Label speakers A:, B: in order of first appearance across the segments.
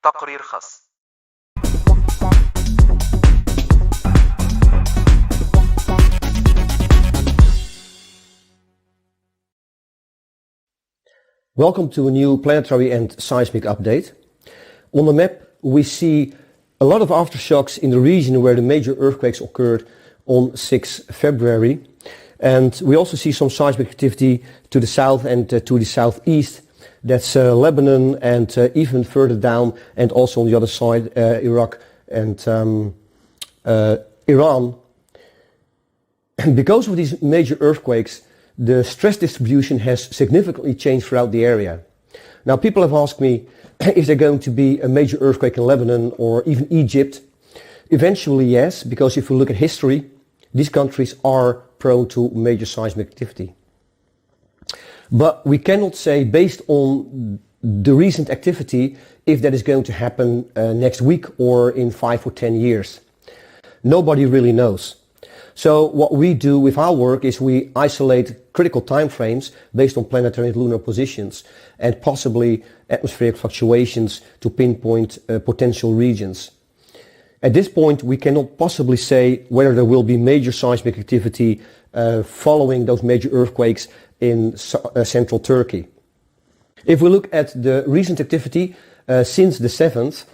A: تقرير خاص.
B: Welcome to a new planetary and seismic update. On the map we see a lot of aftershocks in the region where the major earthquakes occurred on 6 February. And we also see some seismic activity to the south and to the southeast. That's Lebanon and even further down, and also on the other side Iraq and Iran. And because of these major earthquakes, the stress distribution has significantly changed throughout the area. Now people have asked me, is there going to be a major earthquake in Lebanon or even Egypt? Eventually yes, because if you look at history, these countries are prone to major seismic activity. But we cannot say, based on the recent activity, if that is going to happen next week or in 5 or 10 years. Nobody really knows. So what we do with our work is we isolate critical time frames based on planetary and lunar positions and possibly atmospheric fluctuations to pinpoint potential regions. At this point we cannot possibly say whether there will be major seismic activity following those major earthquakes in central Turkey. If we look at the recent activity since the 7th,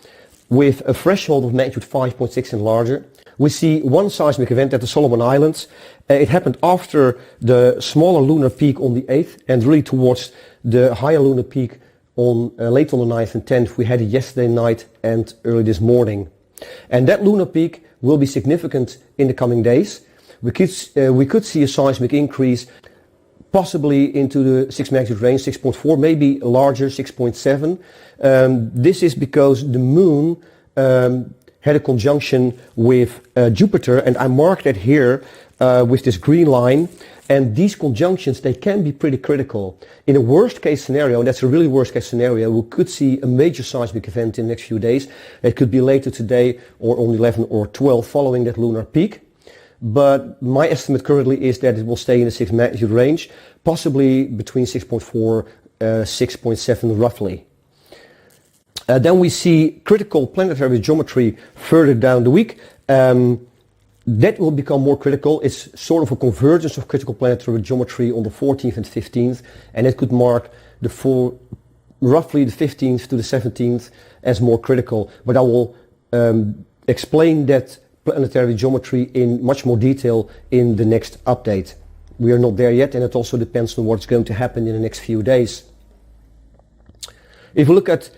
B: with a threshold of magnitude 5.6 and larger, we see one seismic event at the Solomon Islands. It happened after the smaller lunar peak on the 8th and really towards the higher lunar peak on late on the 9th and 10th. We had it yesterday night and early this morning. And that lunar peak will be significant in the coming days. We could see a seismic increase possibly into the 6 magnitude range, 6.4, maybe larger, 6.7. This is because the moon had a conjunction with Jupiter, and I marked that here with this green line. And these conjunctions, they can be pretty critical. In a worst case scenario, and that's a really worst case scenario, we could see a major seismic event in the next few days. It could be later today or on 11 or 12 following that lunar peak. But my estimate currently is that it will stay in the 6 magnitude range, possibly between 6.4, 6.7 roughly. Then we see critical planetary geometry further down the week. That will become more critical. It's sort of a convergence of critical planetary geometry on the 14th and 15th, and it could mark roughly the 15th to the 17th as more critical. But I will explain that planetary geometry in much more detail in the next update. We are not there yet, and it also depends on what's going to happen in the next few days. If we look at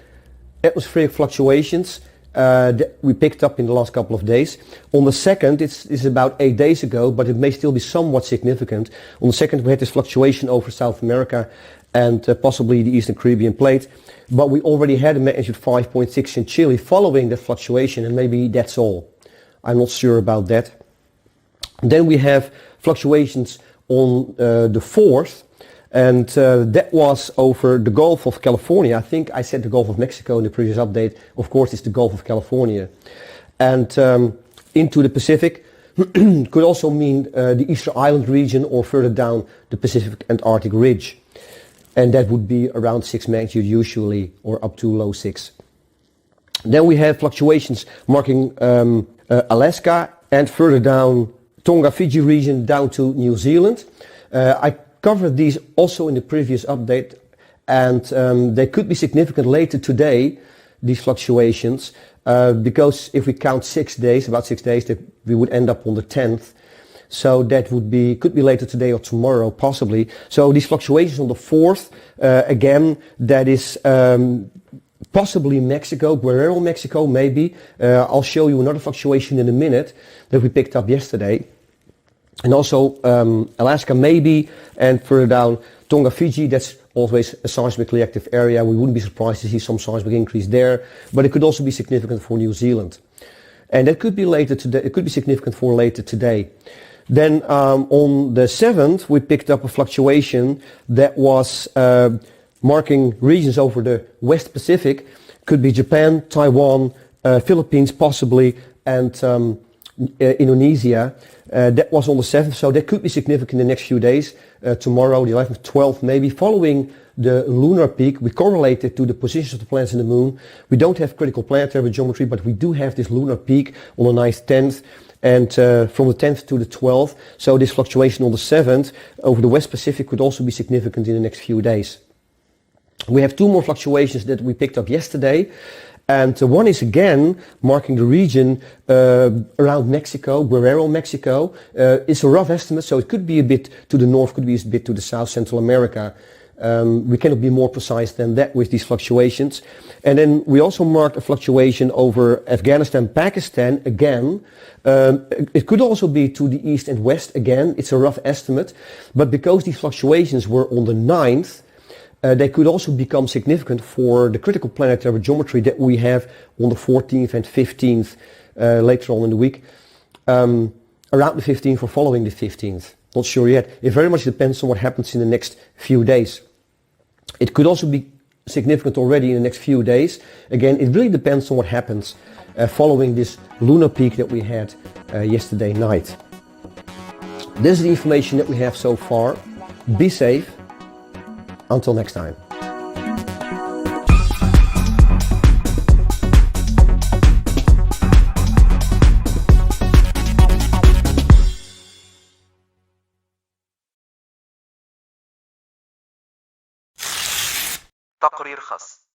B: atmospheric fluctuations that we picked up in the last couple of days. On the 2nd, it's about 8 days ago, but it may still be somewhat significant. On the 2nd, we had this fluctuation over South America and possibly the Eastern Caribbean plate. But we already had a magnitude 5.6 in Chile following that fluctuation, and maybe that's all. I'm not sure about that. Then we have fluctuations on the 4th. And that was over the Gulf of California. I think I said the Gulf of Mexico in the previous update. Of course, it's the Gulf of California. And into the Pacific could also mean the Easter Island region or further down the Pacific and Arctic ridge. And that would be around 6 magnitude usually, or up to low 6. Then we have fluctuations marking Alaska and further down Tonga, Fiji region down to New Zealand. I covered these also in the previous update, and they could be significant later today, these fluctuations, because if we count 6 days, about 6 days, that we would end up on the 10th. So that could be later today or tomorrow, possibly. So these fluctuations on the 4th, again, that is possibly Mexico, Guerrero, Mexico, maybe. I'll show you another fluctuation in a minute that we picked up yesterday. And also Alaska maybe, and further down Tonga, Fiji, that's always a seismically active area. We wouldn't be surprised to see some seismic increase there, but it could also be significant for New Zealand. And that could be later today, it could be significant for later today. Then on the 7th we picked up a fluctuation that was marking regions over the West Pacific. Could be Japan, Taiwan, Philippines possibly, and Indonesia. That was on the 7th, so that could be significant in the next few days. Tomorrow, the 11th, 12th, maybe following the lunar peak. We correlate it to the positions of the planets in the moon. We don't have critical planetary geometry, but we do have this lunar peak on the 9th, 10th, and from the 10th to the 12th. So this fluctuation on the 7th over the West Pacific could also be significant in the next few days. We have two more fluctuations that we picked up yesterday. And one is again marking the region around Mexico, Guerrero, Mexico. It's a rough estimate, so it could be a bit to the north, could be a bit to the south, Central America. We cannot be more precise than that with these fluctuations. And then we also marked a fluctuation over Afghanistan, Pakistan again. It could also be to the east and west again. It's a rough estimate. But because these fluctuations were on the 9th, they could also become significant for the critical planetary geometry that we have on the 14th and 15th later on in the week. Around the 15th or following the 15th. Not sure yet. It very much depends on what happens in the next few days. It could also be significant already in the next few days. Again, it really depends on what happens following this lunar peak that we had yesterday night. This is the information that we have so far. Be safe. Until next time.
A: تقرير خاص